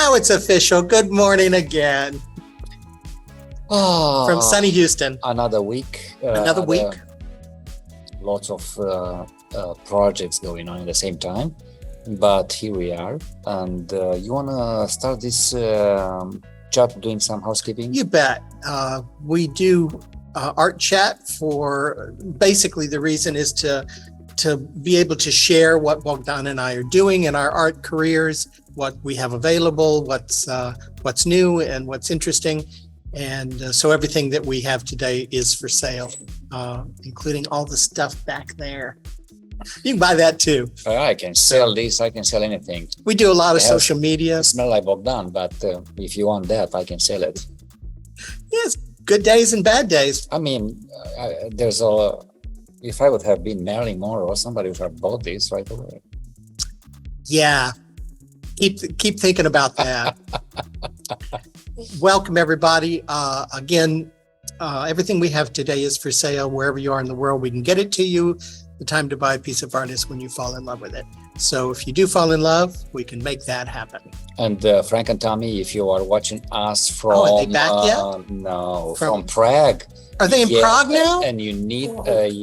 Now it's official. Good morning again from sunny Houston. Another week. Another week. Lots of projects going on at the same time, but here we are. And you want to start this chat doing some housekeeping? You bet. We do art chat for basically the reason is to be able to share what Bogdan and I are doing in our art careers, what we have available, what's new and what's interesting. And so everything that we have today is for sale, including all the stuff back there. You can buy that too. I can sell this. I can sell anything. We do a lot of social media. It smells like Bogdan, but if you want that, I can sell it. Yes, good days and bad days. I mean, if I would have been Marilyn Monroe, somebody would have bought this right away. Yeah, keep thinking about that. Welcome, everybody. Again, everything we have today is for sale. Wherever you are in the world, we can get it to you. The time to buy a piece of art is when you fall in love with it. So if you do fall in love, we can make that happen. And Frank and Tommy, if you are watching us from... Oh, are they back yet? No, from Prague. Are they in Prague now? And you need...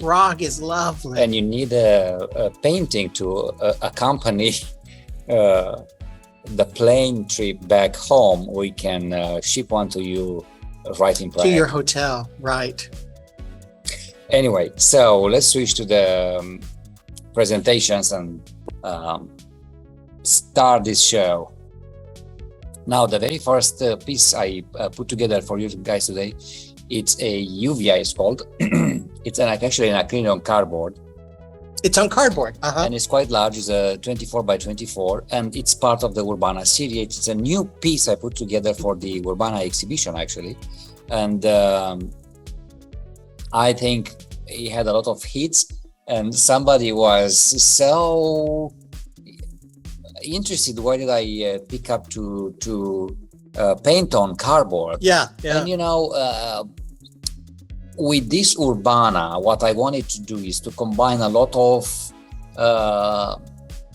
Prague is lovely. And you need a painting to accompany the plane trip back home. We can ship one to you right in Prague. To your hotel, right. Anyway, so let's switch to the presentations and start this show. Now, the very first piece I put together for you guys today, it's a UVI, it's called. It's actually an acrylic on cardboard. It's on cardboard. And it's quite large. It's a 24 by 24, and it's part of the Urbana series. It's a new piece I put together for the Urbana exhibition, actually. And I think he had a lot of hits, and somebody was so interested. Why did I pick up to paint on cardboard? Yeah. And with this Urbana, what I wanted to do is to combine a lot of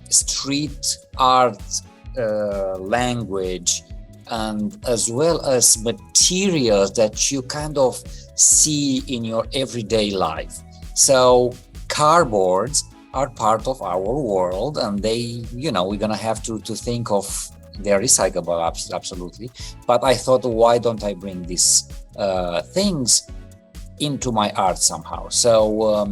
street art language, and as well as materials that you kind of see in your everyday life. So cardboards are part of our world, and they, we're gonna have to think of they're recyclable, absolutely. But I thought, why don't I bring these things into my art somehow? So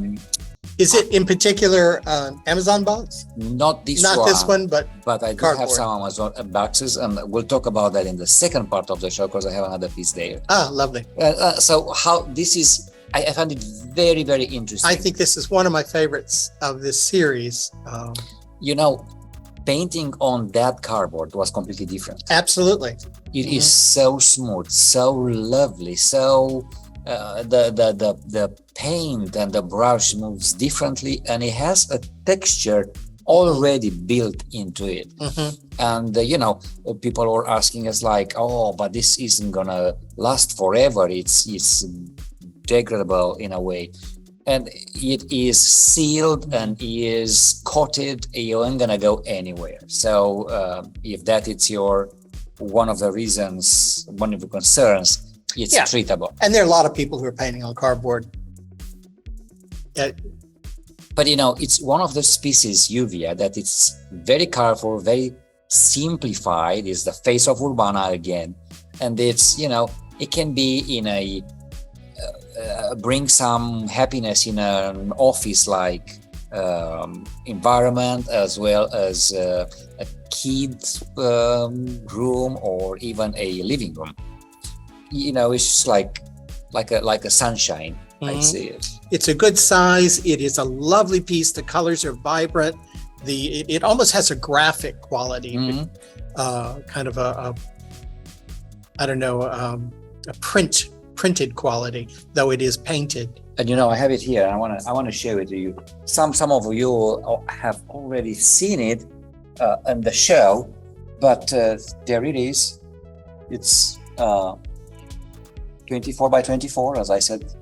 is it in particular Amazon box? Not this one, but I do cardboard. have some Amazon boxes, and we'll talk about that in the second part of the show because I have another piece there. Lovely. So how this is, I found it very, very interesting. I think this is one of my favorites of this series. Painting on that cardboard was completely different. Absolutely. It is so smooth, so lovely, so the paint and the brush moves differently, and it has a texture already built into it. And people were asking us like, oh, but this isn't gonna last forever, it's degradable in a way, and it is sealed and is coated. You ain't gonna go anywhere. So if that is one of the concerns, it's treatable. And there are a lot of people who are painting on cardboard. But it's one of the species, Uvia, that it's very colorful, very simplified. It's the face of Urbana again, and it's it can be in a bring some happiness in an office-like environment, as well as a kid's room or even a living room. It's just like a sunshine. I see it. It's a good size. It is a lovely piece. The colors are vibrant. It almost has a graphic quality, kind of a printed quality, though it is painted. And I have it here. I want to share it with you. Some of you have already seen it in the show, but there it is. It's 24 by 24, as I said,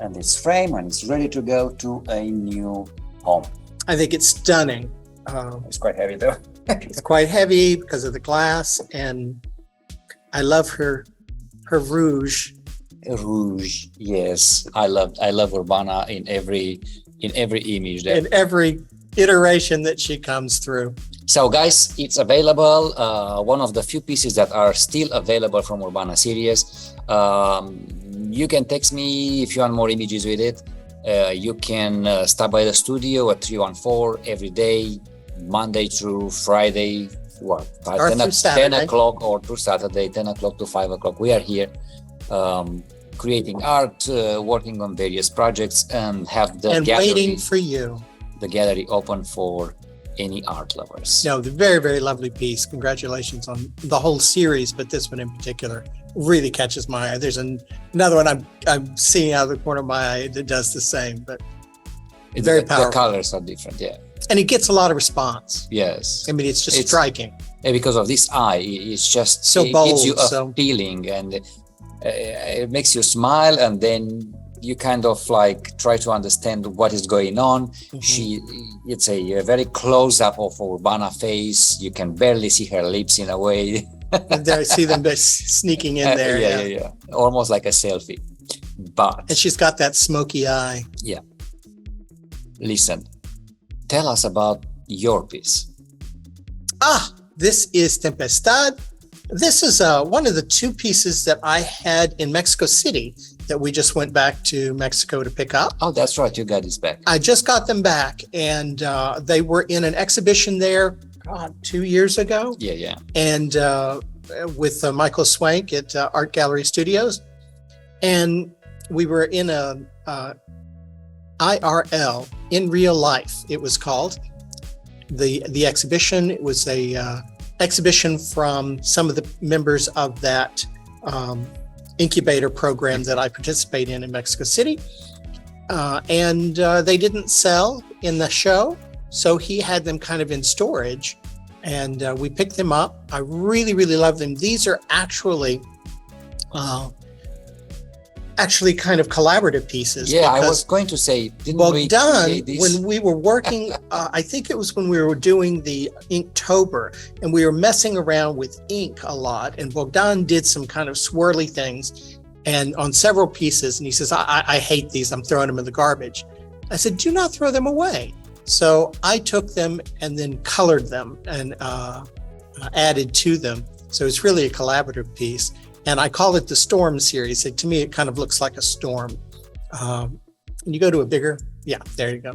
and it's framed and it's ready to go to a new home. I think it's stunning. It's quite heavy though. It's quite heavy because of the glass, and I love her rouge. Rouge, yes. I love Urbana in every image there. In every iteration that she comes through. So guys, it's available. One of the few pieces that are still available from Urbana series. You can text me if you want more images with it. You can stop by the studio at 314 every day, Monday through Friday, Or through 10 o'clock or through Saturday, 10 o'clock to 5 o'clock. We are here creating art, working on various projects, and have the And gallery, waiting for you. the gallery open for any art lovers. No, the very, very lovely piece. Congratulations on the whole series, but this one in particular really catches my eye. There's another one I'm seeing out of the corner of my eye that does the same, but very powerful. The colors are different, yeah. And it gets a lot of response. Yes. I mean, it's just striking. And because of this eye, it's just So it bold, gives you a so- feeling, and it makes you smile, and then you kind of like try to understand what is going on. It's a very close up of Urbana face. You can barely see her lips in a way. And there I see them sneaking in there. Yeah. Almost like a selfie. But And she's got that smoky eye. listen, tell us about your piece. This is Tempestad. This is one of the two pieces that I had in Mexico City that we just went back to Mexico to pick up. Oh, that's right. You got this back. I just got them back, and they were in an exhibition there 2 years ago. Yeah. And with Michael Swank at Art Gallery Studios. And we were in a IRL, in real life, it was called. The exhibition, it was a exhibition from some of the members of that incubator program that I participate in Mexico City. And they didn't sell in the show, so he had them kind of in storage, and we picked them up. I really, really love them. These are actually kind of collaborative pieces. Yeah, I because was going to say, didn't we Bogdan, create this? when we were working, I think it was when we were doing the Inktober, and we were messing around with ink a lot, and Bogdan did some kind of swirly things and on several pieces, and he says, I hate these, I'm throwing them in the garbage. I said, do not throw them away. So I took them and then colored them and added to them. So it's really a collaborative piece. And I call it the Storm series. To me, it kind of looks like a storm. And you go to a bigger, there you go.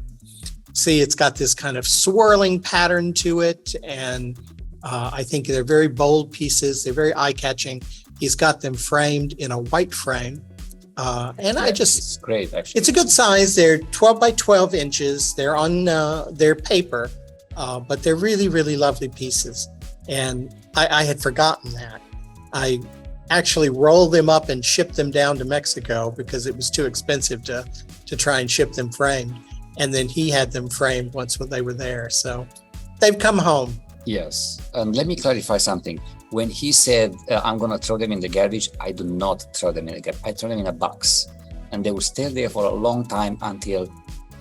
See, it's got this kind of swirling pattern to it. And I think they're very bold pieces. They're very eye-catching. He's got them framed in a white frame. And It's great, actually. it's a good size. They're 12 by 12 inches. They're on their paper, but they're really, really lovely pieces. And I had forgotten that. I actually rolled them up and shipped them down to Mexico because it was too expensive to try and ship them framed. And then he had them framed once when they were there. So they've come home. Yes. And let me clarify something. When he said, I'm going to throw them in the garbage, I do not throw them in the garbage. I throw them in a box. And they will stay there for a long time until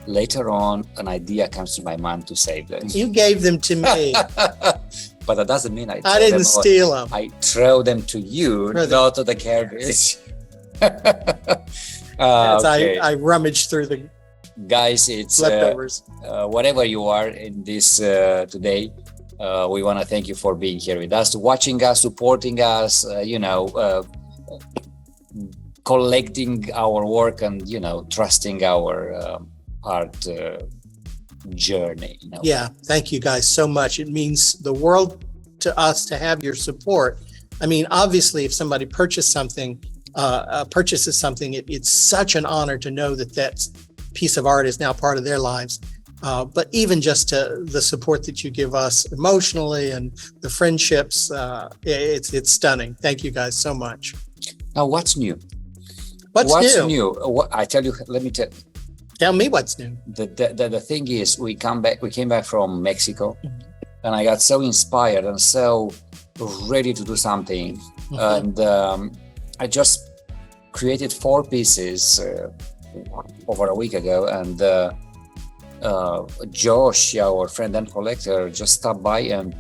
later on an idea comes to my mind to save them. You gave them to me. But that doesn't mean I didn't steal them. I throw them to you, not to the garbage. Okay. I rummaged through the Guys, it's leftovers. whatever you are in this today, we want to thank you for being here with us, watching us, supporting us, collecting our work, and trusting our art journey. Yeah, thank you guys so much. It means the world to us to have your support. I mean, obviously, if somebody purchases something, it's such an honor to know that piece of art is now part of their lives. But even just the support that you give us emotionally and the friendships, it's stunning. Thank you guys so much. Now, what's new? What's new? I tell you, let me tell. Tell me what's new. The thing is, we came back from Mexico, and I got so inspired and so ready to do something. And I just created 4 pieces over a week ago, and Josh, our friend and collector, just stopped by and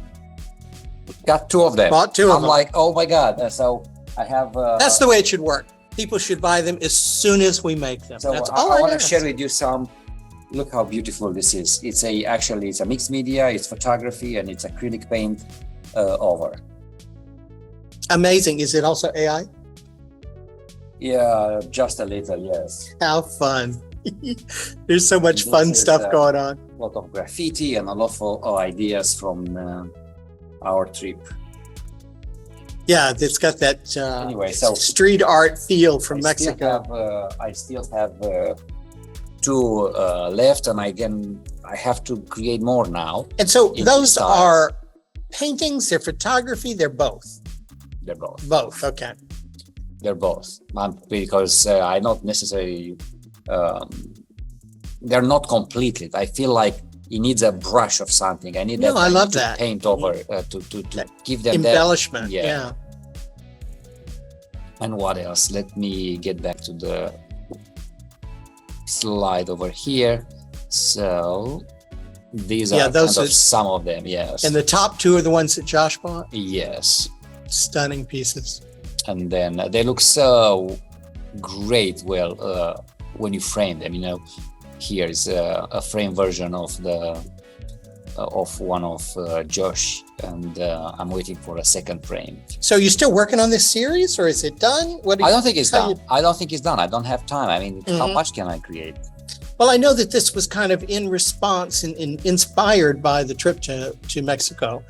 Got two of them. Bought two of I'm them. like, oh my God. So I have. That's the way it should work. People should buy them as soon as we make them. So That's I all I want to ask. share with you some. Look how beautiful this is. It's a mixed media. It's photography and it's acrylic paint over. Amazing. Is it also AI? Yeah, just a little. Yes. How fun. There's so much This fun is, stuff going on. A lot of graffiti and a lot of ideas from our trip. Yeah, it's got that Anyway, so street art feel from Mexico. I still have two left, and I have to create more now. And so in those styles. are paintings, they're photography, they're both. They're both. Both, okay. They're both. Because I not necessarily. They're not completely. I feel like it needs a brush of something. I need No, I love to that. paint over to give them Embellishment, Yeah. yeah. And what else? Let me get back to the slide over here. So these Yeah, are those kind of are- some of them. Yes. And the top two are the ones that Josh bought. Yes. Stunning pieces. And then they look so great. Well, when you frame them, here is a frame version of one of Josh, and I'm waiting for a second frame. So you're still working on this series, or is it done? What do I you- don't think it's how done. I don't think it's done. I don't have time. I mean, how Mhm. much can I create? Well, I know that this was kind of in response and inspired by the trip to Mexico.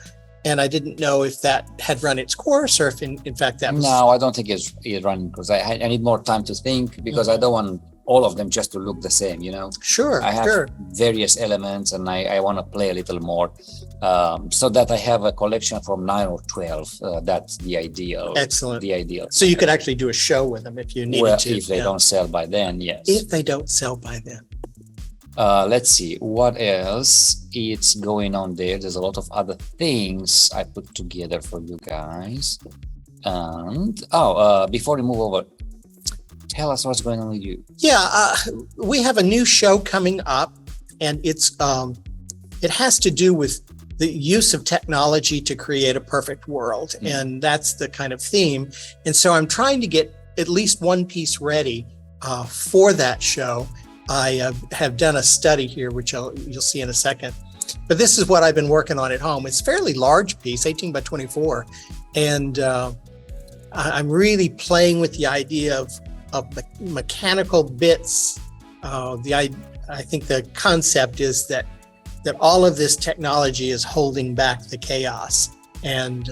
And I didn't know if that had run its course or if in fact that was. No, I don't think it's running because I need more time to think because I don't want all of them just to look the same, Sure, I have sure. various elements and I want to play a little more so that I have a collection from 9 or 12. That's the ideal. Excellent. The ideal. So you could actually do a show with them if you needed Well, to. if they yeah. don't sell by then, yes. If they don't sell by then. Let's see what else it's going on there. There's a lot of other things I put together for you guys. And before we move over, tell us what's going on with you. Yeah, we have a new show coming up, and it has to do with the use of technology to create a perfect world, and that's the kind of theme. And so I'm trying to get at least one piece ready for that show. I have done a study here, which you'll see in a second. But this is what I've been working on at home. It's a fairly large piece, 18 by 24, and I'm really playing with the idea of mechanical bits. I think the concept is that all of this technology is holding back the chaos. And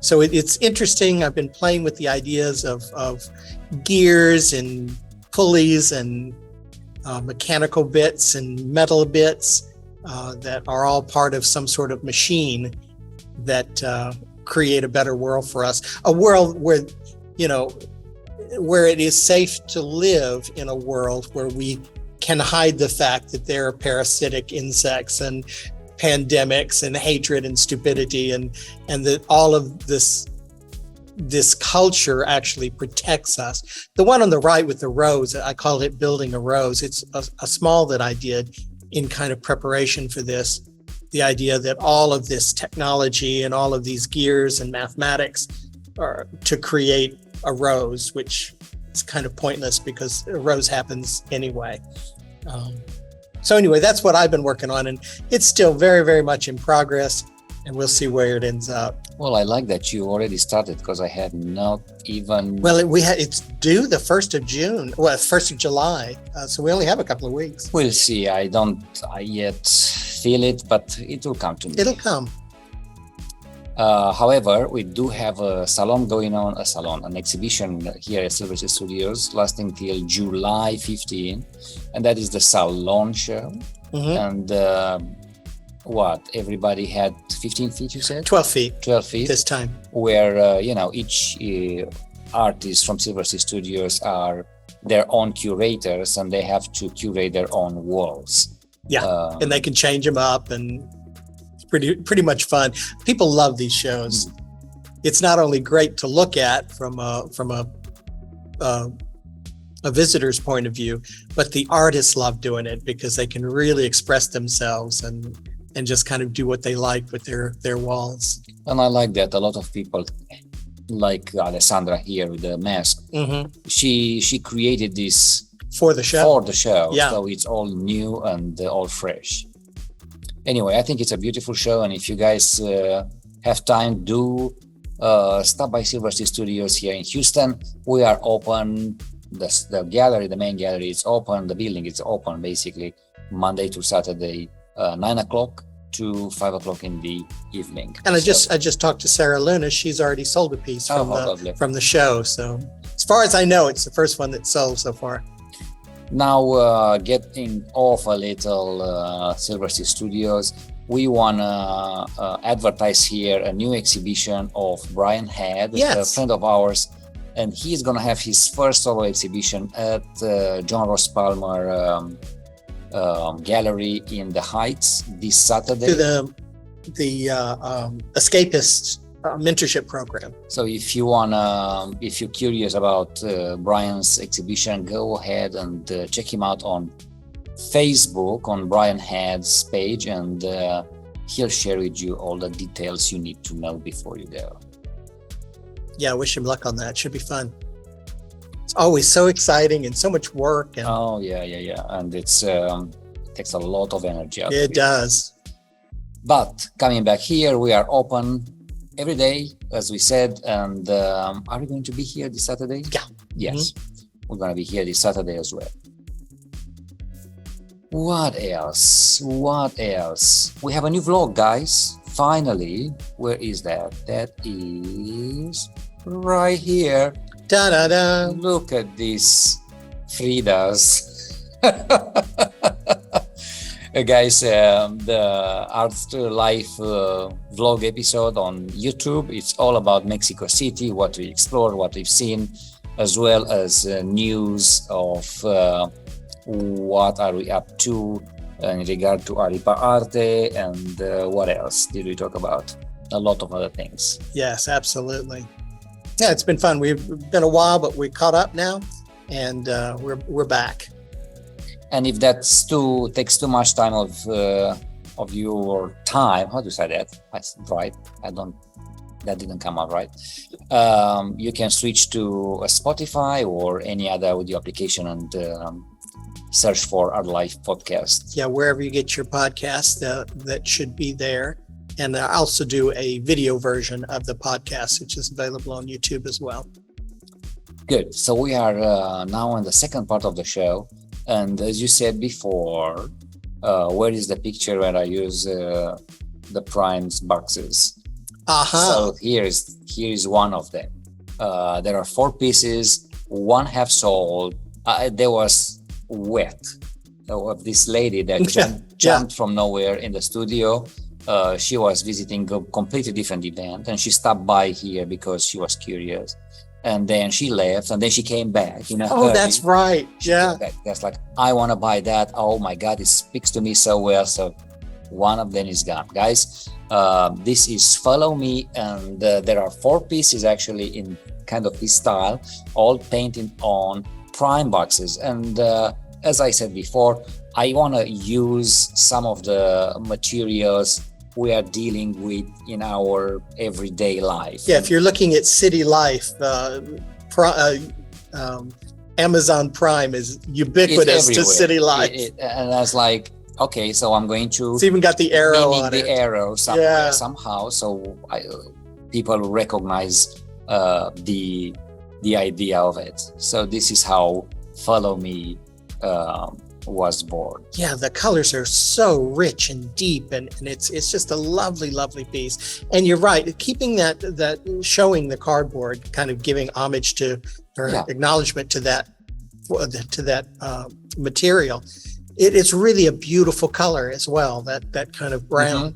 so it's interesting. I've been playing with the ideas of gears and pulleys and mechanical bits and metal bits that are all part of some sort of machine that create a better world for us. A world where, where it is safe to live in a world where we can hide the fact that there are parasitic insects and pandemics and hatred and stupidity and that all of this culture actually protects us. The one on the right with the rose, I call it Building a Rose. It's a small that I did in kind of preparation for this. The idea that all of this technology and all of these gears and mathematics are to create a rose, which is kind of pointless because a rose happens anyway. So anyway, that's what I've been working on, and it's still very, very much in progress, and we'll see where it ends up. Well, I like that you already started because I had not even. Well, it's due the 1st of June, 1st of July, so we only have a couple of weeks. We'll see. I yet feel it, but it will come to me. It'll come. However, we do have a salon going on, an exhibition here at Silver Studios lasting till July 15, and that is the Salon Show. Mm-hmm. And everybody had 15 feet, you said? 12 feet 12 feet. this time. Where, each artist from Silver Studios are their own curators and they have to curate their own walls. Yeah, and they can change them up, and it's pretty much fun. People love these shows. It's not only great to look at from a visitor's point of view, but the artists love doing it because they can really express themselves, and and just kind of do what they like with their walls. And I like that. A lot of people, like Alessandra here with the mask, she created this For the show. for the show. Yeah. So it's all new and all fresh. Anyway, I think it's a beautiful show. And if you guys have time, do stop by Silver Sea Studios here in Houston. We are open. The gallery, the main gallery is open. The building is open basically Monday to Saturday, 9 o'clock to 5 o'clock in the evening. And I just talked to Sarah Luna. She's already sold a piece Lovely. from the show. So as far as I know, it's the first one that's sold so far. Now, getting off a little Silver Sea Studios, we want to advertise here a new exhibition of Brian Head, a friend of ours, and he's going to have his first solo exhibition at John Ross Palmer Gallery in the Heights this Saturday. To the Escapist mentorship program. So if you're curious about Brian's exhibition, go ahead and check him out on Facebook on Brian Head's page, and he'll share with you all the details you need to know before you go. Yeah, wish him luck on that. Should be fun. It's always so exciting and so much work. And Oh yeah, and it's takes a lot of energy out of it does. But coming back here, we are open every day, as we said. And are we going to be here this Saturday? Yeah. Yes, we're going to be here this Saturday as well. What else? We have a new vlog, guys. Finally, where is that? That is right here. Da da da. Look at these Fridas. Guys, the Art Life vlog episode on YouTube, it's all about Mexico City, what we explored, what we've seen, as well as news of what are we up to in regard to Aripa Arte, and what else did we talk about? A lot of other things. Yes, absolutely. Yeah, it's been fun. We've been a while, but we're caught up now, and we're back. And if that's takes too much time of your time, how do you say that? That's right. That didn't come out right. You can switch to a Spotify or any other audio application and search for Our Life Podcast. Yeah, wherever you get your podcast, that should be there. And I also do a video version of the podcast, which is available on YouTube as well. Good. So we are now in the second part of the show. And as you said before, where is the picture where I use the primes boxes? So here is one of them. There are 4 pieces, one half sold. There was wet of this lady that jumped from nowhere in the studio. She was visiting a completely different event, and she stopped by here because she was curious. And then she left, and then she came back. Oh, that's right. Yeah. That's like, I want to buy that. Oh my God, it speaks to me so well. So one of them is gone. Guys, this is Follow Me, and there are 4 pieces actually in kind of this style, all painted on prime boxes. And as I said before, I want to use some of the materials we are dealing with in our everyday life. Yeah, if you're looking at city life, Amazon Prime is ubiquitous to city life. And I was like, okay, so I'm going to... It's even got the arrow on it. The arrow somewhere, somehow, so people recognize the idea of it. So this is how Follow Me was born. Yeah, the colors are so rich and deep, and it's just a lovely piece. And you're right, keeping that showing the cardboard, kind of giving homage to or acknowledgement to that material. It's really a beautiful color as well. That kind of brown.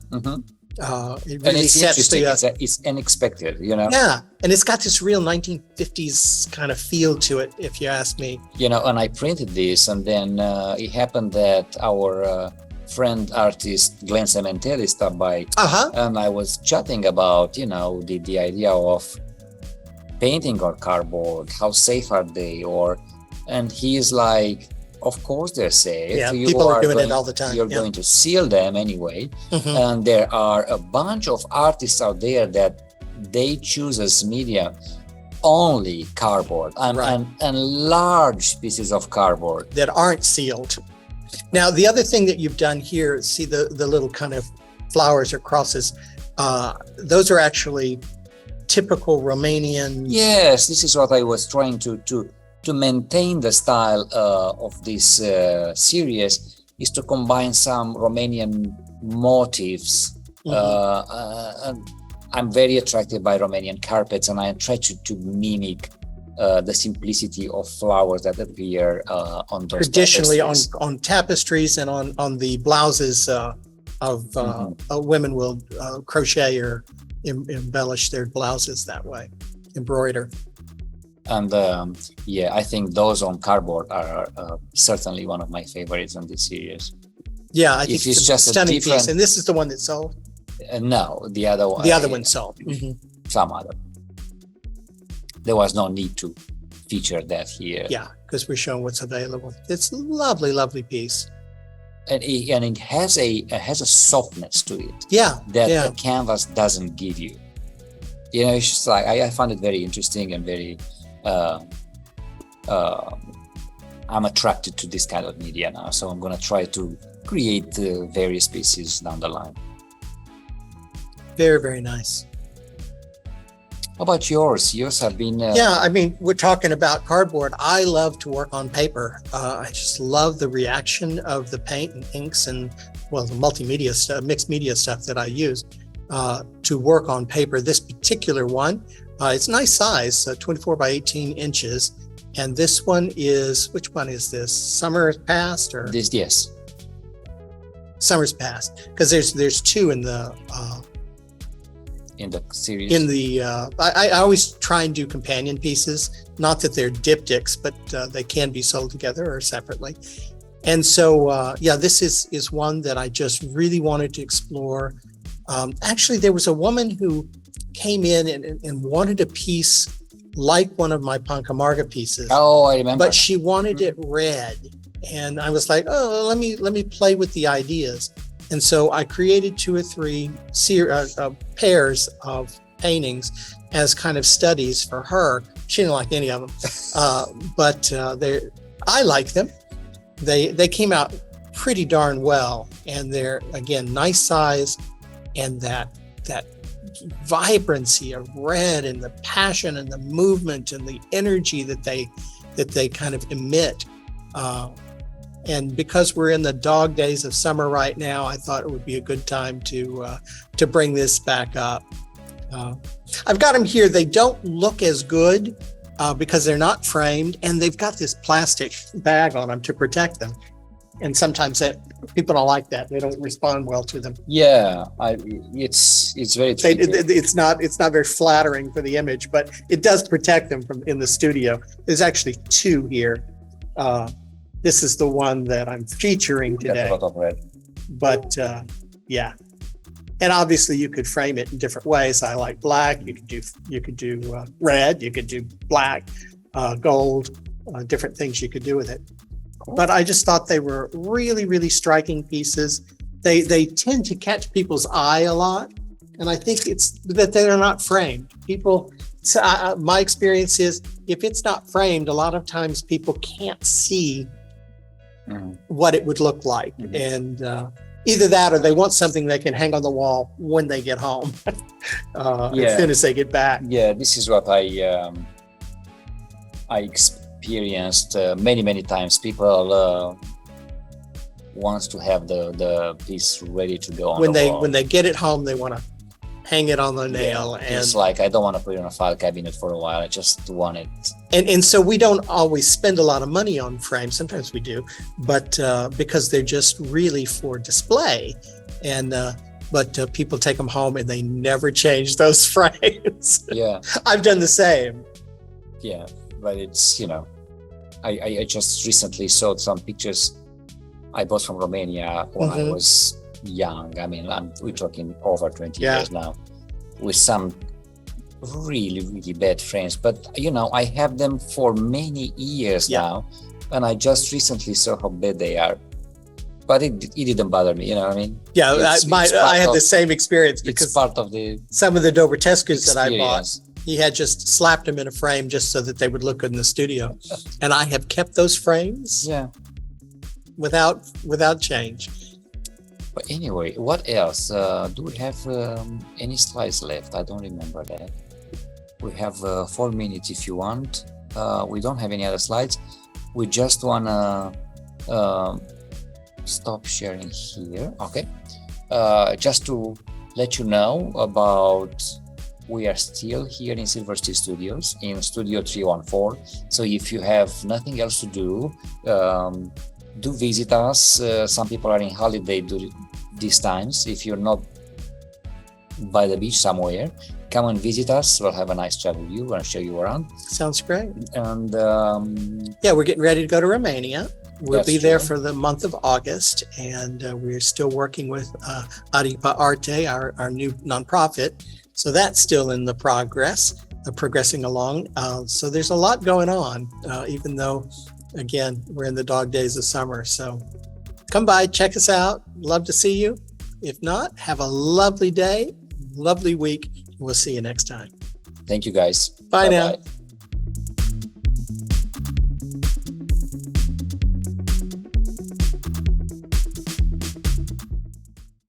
It really sets the. It's unexpected, Yeah, and it's got this real 1950s kind of feel to it, if you ask me. And I printed this, and then it happened that our friend artist Glenn Cementelli stopped by, and I was chatting about, the idea of painting on cardboard. How safe are they? And he is like, Of course, they're safe. Yeah, You people are doing going, it all the time. You're Yeah. going to seal them anyway. Mhm. And there are a bunch of artists out there that they choose as media only cardboard and, Right. and large pieces of cardboard. That aren't sealed. Now, the other thing that you've done here, see the little kind of flowers or crosses, those are actually typical Romanian. Yes, this is what I was trying to maintain the style of this series, is to combine some Romanian motifs. And I'm very attracted by Romanian carpets, and I try to mimic the simplicity of flowers that appear on those Traditionally tapestries. on tapestries and on the blouses of women will crochet or embellish their blouses that way, embroider. And yeah, I think those on cardboard are certainly one of my favorites in this series. Yeah, I think If it's it's a just a stunning piece. different- And this is the one that sold. No, the other one. The other one sold. Mhm. Some other. There was no need to feature that here. Yeah, because we're showing what's available. It's a lovely, lovely piece. And it has a softness to it Yeah, that yeah. the canvas doesn't give you. You know, it's just like I found it very interesting and very. I'm attracted to this kind of media now, so I'm gonna try to create various pieces down the line. Very, very nice. How about yours? Yours have been. Yeah, I mean, we're talking about cardboard. I love to work on paper. I just love the reaction of the paint and inks and, well, the multimedia stuff, mixed media stuff that I use to work on paper. This particular one, it's a nice size, 24 by 18 inches. And this one is, which one is this? Summer Past or This, yes. Summer's Past? Because there's two in the series. I always try and do companion pieces, not that they're diptychs, but they can be sold together or separately. And so yeah, this is one that I just really wanted to explore. Actually, there was a woman who came in and wanted a piece like one of my Pancamarga pieces, Oh, I remember. but she wanted it red. And I was like, oh, let me play with the ideas. And so I created 2 or 3 pairs of paintings as kind of studies for her. She didn't like any of them, but I like them. They came out pretty darn well, and they're, again, nice size, and that vibrancy of red and the passion and the movement and the energy that they kind of emit. And because we're in the dog days of summer right now, I thought it would be a good time to bring this back up. I've got them here. They don't look as good because they're not framed, and they've got this plastic bag on them to protect them. And sometimes people don't like that. They don't respond well to them. Yeah, it's very tricky. It's not very flattering for the image, but it does protect them from in the studio. There's actually 2 here. This is the one that I'm featuring Got a today. lot of red. But yeah, and obviously you could frame it in different ways. I like black. You could do red. You could do black, gold, different things you could do with it. But I just thought they were really, really striking pieces. They tend to catch people's eye a lot, and I think it's that they're not framed. My experience is if it's not framed, a lot of times people can't see what it would look like, and either that or they want something they can hang on the wall when they get home, as soon as they get back. Yeah, this is what I experienced many times. People wants to have the piece ready to go on the wall. When they get it home, they want to hang it on the nail. Yeah, and it's like, I don't want to put it in a file cabinet for a while. I just want it. And so we don't always spend a lot of money on frames. Sometimes we do, but because they're just really for display. And but people take them home and they never change those frames. Yeah, I've done the same. yeah, but it's, I just recently saw some pictures I bought from Romania when I was young. I mean, we're talking over 20 years now, with some really bad frames. But I have them for many years now, and I just recently saw how bad they are. But it didn't bother me, you know what I mean? Yeah, It's I part had of- the same experience It's because part of the some of the Dobroteckis that I bought, experience. he had just slapped them in a frame just so that they would look good in the studio. And I have kept those frames Yeah. without change. But anyway, what else? Do we have any slides left? I don't remember that. We have 4 minutes if you want. We don't have any other slides. We just wanna stop sharing here. Okay. Just to let you know about, we are still here in Silver Steel Studios in Studio 314. So if you have nothing else to do visit us. Some people are in holiday these times. If you're not by the beach somewhere, come and visit us. We'll have a nice chat with you and show you around. Sounds great. And yeah, we're getting ready to go to Romania. We'll That's be there true. for the month of August, and we're still working with Aripa Arte, our new nonprofit. So that's still in the progressing along. So there's a lot going on, even though, again, we're in the dog days of summer. So come by, check us out. Love to see you. If not, have a lovely day, lovely week. We'll see you next time. thank you guys. Bye now. Bye-bye.